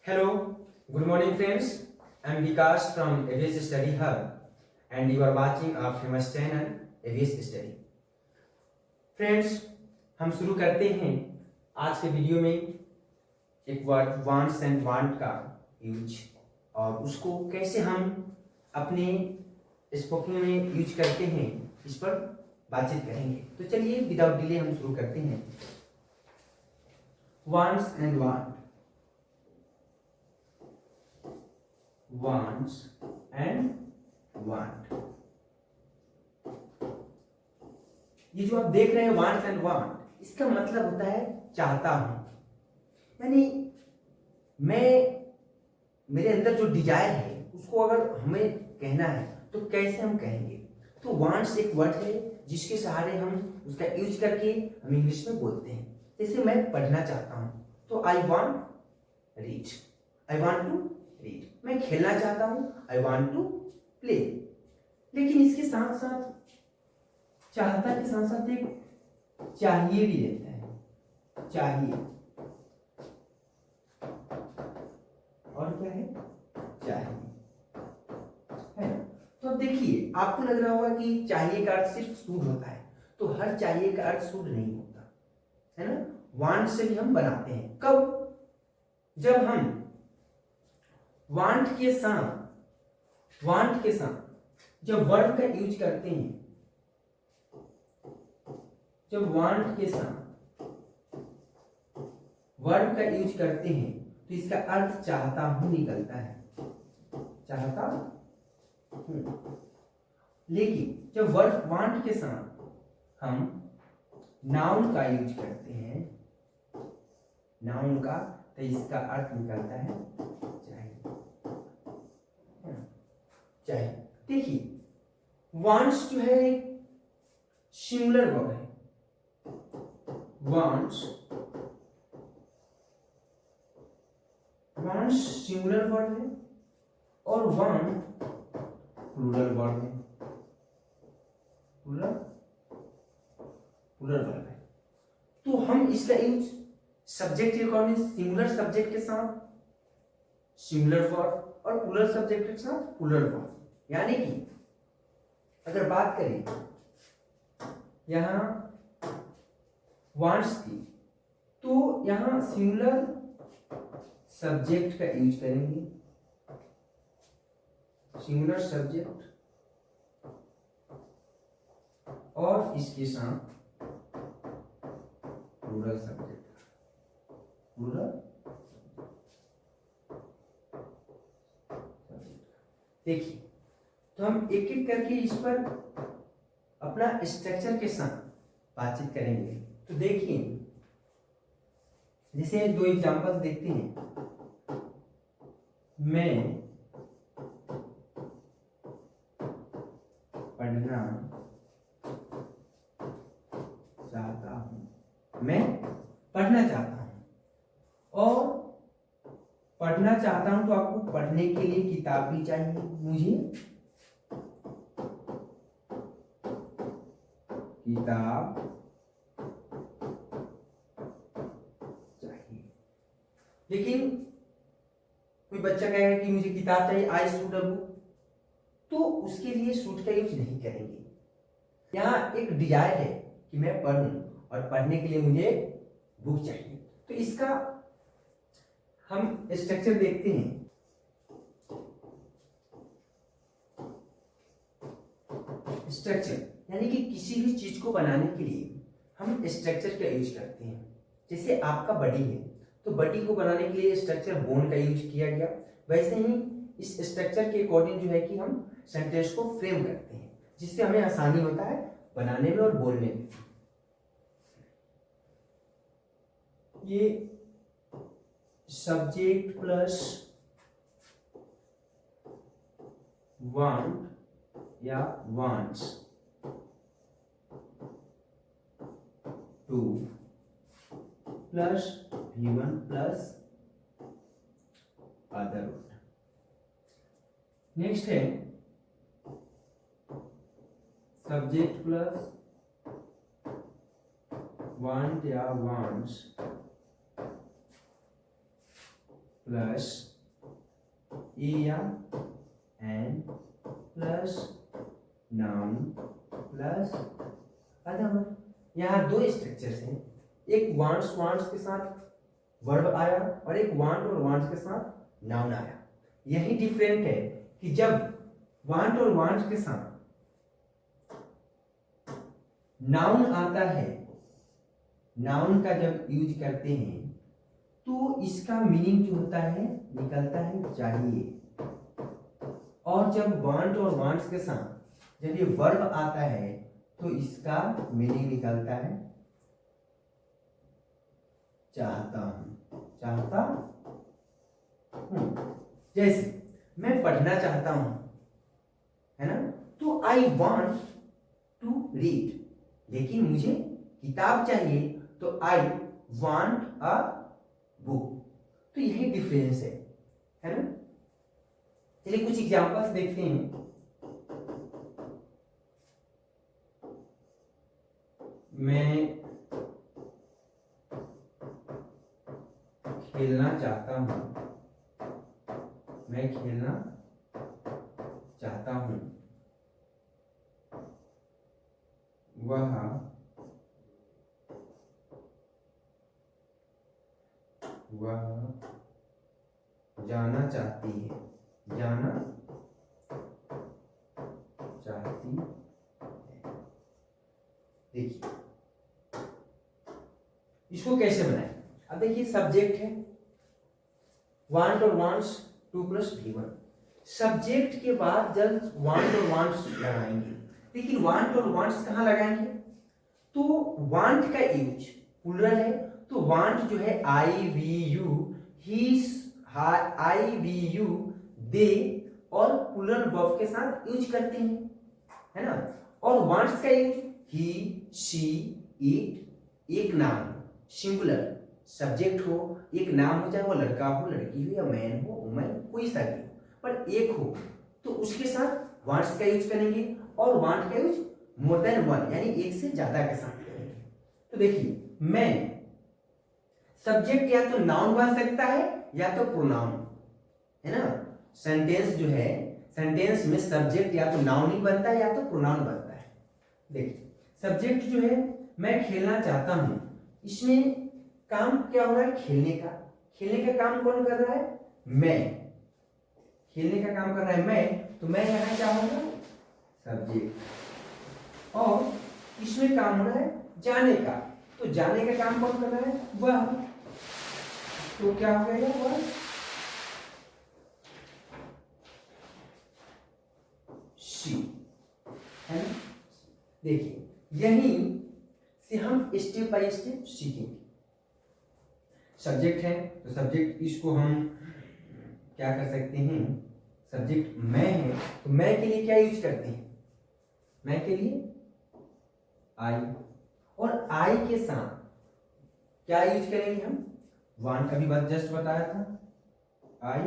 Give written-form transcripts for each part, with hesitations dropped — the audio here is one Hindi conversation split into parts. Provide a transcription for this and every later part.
Hello, good morning friends. I am Vikas from AVS Study Hub and you are watching our famous channel AVS Study. Friends, हम शुरू करते हैं आज के वीडियो में एक वर्ड वांट्स एंड वांट का यूज और उसको कैसे हम अपने स्पोकिंग में यूज करते हैं इस पर बातचीत करेंगे। तो चलिए विदाउट डिले हम शुरू करते हैं। Wants and want, wants and want। ये जो आप देख रहे हैं wants and want, इसका मतलब होता है चाहता हूं, यानी मेरे अंदर जो डिजायर है उसको अगर हमें कहना है तो कैसे हम कहेंगे। तो wants एक वर्ड है जिसके सहारे हम उसका यूज करके हम इंग्लिश में बोलते हैं। जैसे मैं पढ़ना चाहता हूं तो I want read, I want to read. मैं खेलना चाहता हूं, आई वांट टू प्ले। लेकिन इसके साथ साथ चाहता के साथ साथ एक चाहिए भी रहता है, चाहिए। और क्या है? चाहिए है ना। तो अब देखिए, आपको लग रहा होगा कि चाहिए का अर्थ सिर्फ सूड होता है, तो हर चाहिए का अर्थ सूड नहीं होता है ना। वांट से भी हम बनाते हैं। कब? जब हम वांट के साथ जब वर्ब का यूज करते हैं, जब वांट के साथ वर्ब का यूज करते हैं तो इसका अर्थ चाहता हूं निकलता है, चाहता हूं। लेकिन जब वर्ब वांट के साथ हम नाउन का यूज करते हैं, नाउन का, तो इसका अर्थ निकलता है चाहिए। देखिए, वांट्स जो है एक सिंगुलर वर्ब है। वांट्स सिंगुलर वर्ब है और वांट प्लूरल वर्ब है, प्लूरल वर्ब है। तो हम इसका यूज सब्जेक्ट के अकॉर्डिंग सिंगुलर सब्जेक्ट के साथ सिंगुलर वर्ब और प्लूरल सब्जेक्ट के साथ प्लूरल वर्ब। यानी कि अगर बात करें यहां वांट्स की, तो यहां सिंगुलर सब्जेक्ट का यूज करेंगे, सिंगुलर सब्जेक्ट, और इसके साथ प्लूरल सब्जेक्ट, प्लूरल। देखिए, तो हम एक एक करके इस पर अपना स्ट्रक्चर के साथ बातचीत करेंगे। तो देखिए, जैसे दो एग्जांपल्स देखते हैं। मैं पढ़ना चाहता हूं, मैं पढ़ना चाहता हूं। और पढ़ना चाहता हूं तो आपको पढ़ने के लिए किताब भी चाहिए, मुझे किताब चाहिए। लेकिन कोई बच्चा कहेगा कि मुझे किताब चाहिए, आई शुड अ बुक, तो उसके लिए शुड का यूज नहीं करेंगे। यहाँ एक डिजायर है कि मैं पढ़ूं और पढ़ने के लिए मुझे बुक चाहिए। तो इसका हम स्ट्रक्चर देखते हैं। स्ट्रक्चर यानी कि किसी भी चीज को बनाने के लिए हम स्ट्रक्चर का यूज करते हैं। जैसे आपका बॉडी है, तो बॉडी को बनाने के लिए स्ट्रक्चर बोन का यूज किया गया। वैसे ही इस स्ट्रक्चर के अकॉर्डिंग जो है कि हम सेंटेंस को फ्रेम करते हैं, जिससे हमें आसानी होता है बनाने में और बोलने में। ये सब्जेक्ट प्लस वांट या wants to plus V1 plus other. Next है सब्जेक्ट प्लस वांट या वांट्स प्लस ए या an plus noun plus other verb. यहाँ दो स्ट्रक्चर्स हैं, एक वांट्स वांट्स के साथ वर्ब आया और एक वांट और वांट्स के साथ नाउन आया। यही डिफरेंट है कि जब वांट और वांट्स के साथ नाउन आता है, नाउन का जब यूज करते हैं तो इसका मीनिंग जो होता है निकलता है चाहिए, और जब वांट और वांट्स के साथ जब ये वर्ब आता है तो इसका मीनिंग निकलता है चाहता हूं, चाहता हूं। जैसे मैं पढ़ना चाहता हूं, है ना, तो आई वॉन्ट टू रीड, लेकिन मुझे किताब चाहिए तो आई वॉन्ट अ बुक। तो यही डिफरेंस है ना। चलिए कुछ एग्जांपल्स देखते हैं। मैं खेलना चाहता हूं, मैं खेलना चाहता हूं, वह जाना चाहती है, जाना चाहती है। देखिए इसको कैसे बनाए। अब देखिए सब्जेक्ट है वांट और वांट्स 2 + V1। सब्जेक्ट के बाद जब वांट और वांट्स लगाएंगे, लेकिन वांट और वांट्स कहाँ लगाएंगे, तो वांट का यूज प्लूरल है, तो वांट जो है I we you, he, I we you, they और प्लूरल वर्ब के साथ यूज करते हैं, है ना। और वांट्स का यूज ही, शी, इट, एक नाम सिंगुलर सब्जेक्ट हो, एक नाम हो, चाहे वो लड़का हो, लड़की हो, या मैन हो, वुमन, कोई सा भी हो, पर एक हो तो उसके साथ वांट्स का यूज करेंगे, और वांट का यूज मोर देन वन यानी एक से ज्यादा के साथ करेंगे। तो देखिए मैं, सब्जेक्ट या तो नाउन बन सकता है या तो प्रोनाउन, है ना। सेंटेंस जो है, सेंटेंस में सब्जेक्ट या तो नाउन ही बनता है या तो प्रोनाउन बनता है। देखिए सब्जेक्ट जो है मैं खेलना चाहता हूं, इसमें काम क्या हो रहा है, खेलने का। खेलने का काम कौन कर रहा है, मैं। खेलने का काम कर रहा है मैं, तो मैं यहां क्या होगा, सब्जेक्ट। और इसमें काम हो रहा है जाने का, तो जाने का काम कौन कर रहा है, वह। तो क्या हो गया, वह शी, है ना। देखिए यही से हम स्टेप बाय स्टेप सीखेंगे। सब्जेक्ट है तो सब्जेक्ट, इसको हम क्या कर सकते हैं, सब्जेक्ट मैं है तो मैं के लिए क्या यूज करते हैं, मैं के लिए आई, और आई के साथ क्या यूज करेंगे हम, वांट। अभी बात जस्ट बताया था, आई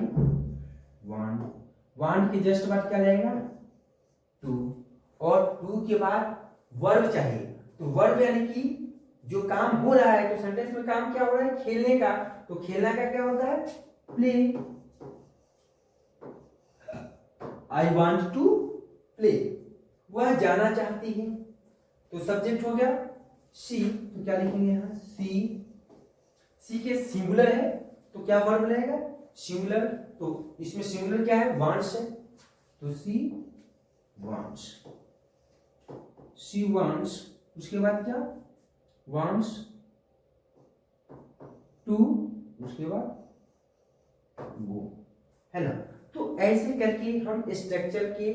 वांट, वांट के जस्ट बाद क्या रहेगा, टू, और टू के बाद वर्ब चाहिए, तो वर्ब यानी कि जो काम हो रहा है, तो सेंटेंस में काम क्या हो रहा है, खेलने का, तो खेलना का क्या होता है, play. I want to play, वह जाना चाहती है, तो सब्जेक्ट हो गया शी, तो क्या लिखेंगे यहां, सी। सी के सिंगुलर है तो क्या वर्ब रहेगा, सिंगुलर, तो इसमें सिंगुलर क्या है, वांट्स है, तो सी वांट्स, शी वांट्स। उसके बाद क्या, वांट्स टू, उसके बाद गो, है ना। तो ऐसे करके हम स्ट्रक्चर के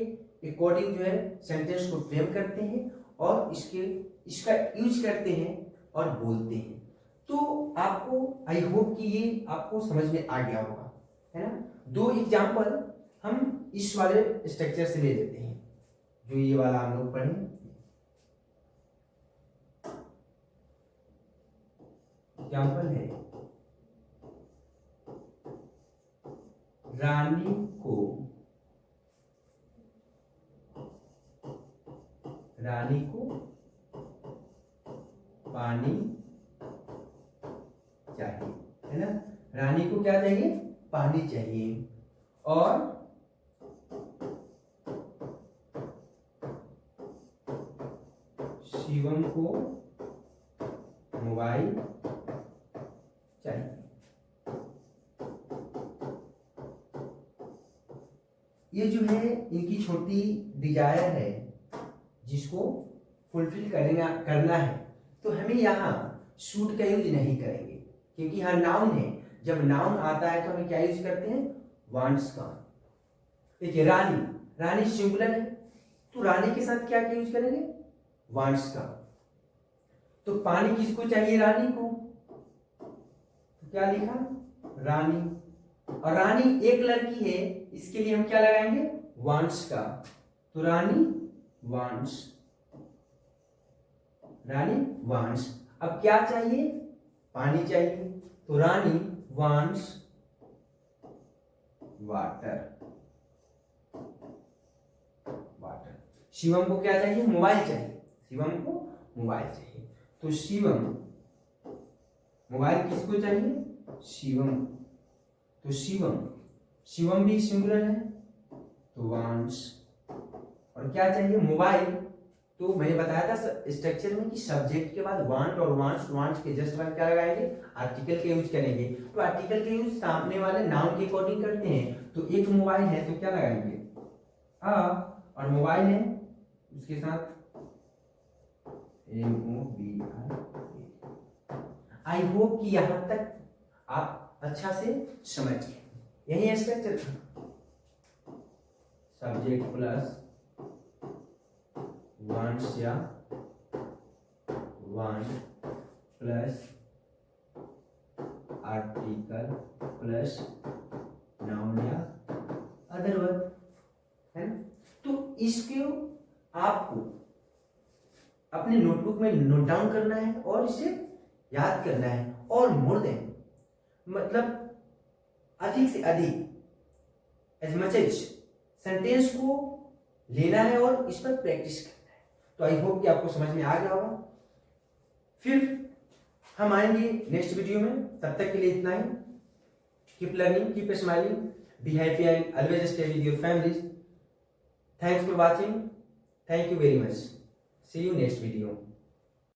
अकॉर्डिंग जो है सेंटेंस को फ्रेम करते हैं और इसका यूज करते हैं और बोलते हैं। तो आपको, आई होप कि ये आपको समझ में आ गया होगा, है ना। 2 एग्जाम्पल हम इस वाले स्ट्रक्चर से ले लेते हैं, जो ये वाला हम लोग पढ़े। एग्जाम्पल है, रानी को पानी चाहिए, है ना। रानी को क्या चाहिए, पानी चाहिए और शिवम को मोबाइल चाहिए। ये जो है इनकी छोटी डिजायर है जिसको फुलफिल करना है। तो हमें यहाँ शूट का यूज नहीं करेंगे क्योंकि यहाँ नाउन है। जब नाउन आता है तो हमें क्या यूज करते हैं, वांट्स का। देखिए रानी, रानी सिंगुलर है तो रानी के साथ क्या यूज करेंगे, वांट्स का। तो पानी किसको चाहिए, रानी को, तो क्या लिखा, रानी। और रानी एक लड़की है, इसके लिए हम क्या लगाएंगे, वांट्स का। तो रानी वांट्स, रानी वांट्स। अब क्या चाहिए, पानी चाहिए, तो रानी वांट्स वाटर, वाटर। शिवम को क्या चाहिए, मोबाइल चाहिए, शिवम को मोबाइल चाहिए। तो शिवम, मोबाइल किसको चाहिए, शिवम। तो शिवम, शिवम भी सिंगुलर है तो वांट्स। और क्या चाहिए, मोबाइल। तो मैंने बताया था स्ट्रक्चर में कि सब्जेक्ट के बाद वांट और वांट्स, वांट्स के जस्ट बाद क्या लगाएंगे, आर्टिकल के यूज करेंगे। तो आर्टिकल के यूज सामने वाले नाउन के अकॉर्डिंग करते हैं। तो एक मोबाइल है तो क्या लगाएंगे, आ, और मोबाइल है उसके साथ MOBILE। आई होप कि यहां तक आप अच्छा से समझ गए। यही स्ट्रक्चर था, सब्जेक्ट प्लस वांट्स या want plus article plus noun या अदर वर्ब, है ना। तो इसको आपको अपने नोटबुक में नोट डाउन करना है और इसे याद करना है। और मोर देन, मतलब अधिक से अधिक, एज मच एज सेंटेंस को लेना है और इस पर प्रैक्टिस करना है। तो आई होप कि आपको समझ में आ गया होगा। फिर हम आएंगे नेक्स्ट वीडियो में, तब तक के लिए इतना ही। Keep learning, keep smiling, be happy and always stay with your families. Thanks for watching, thank you very much, see you next video.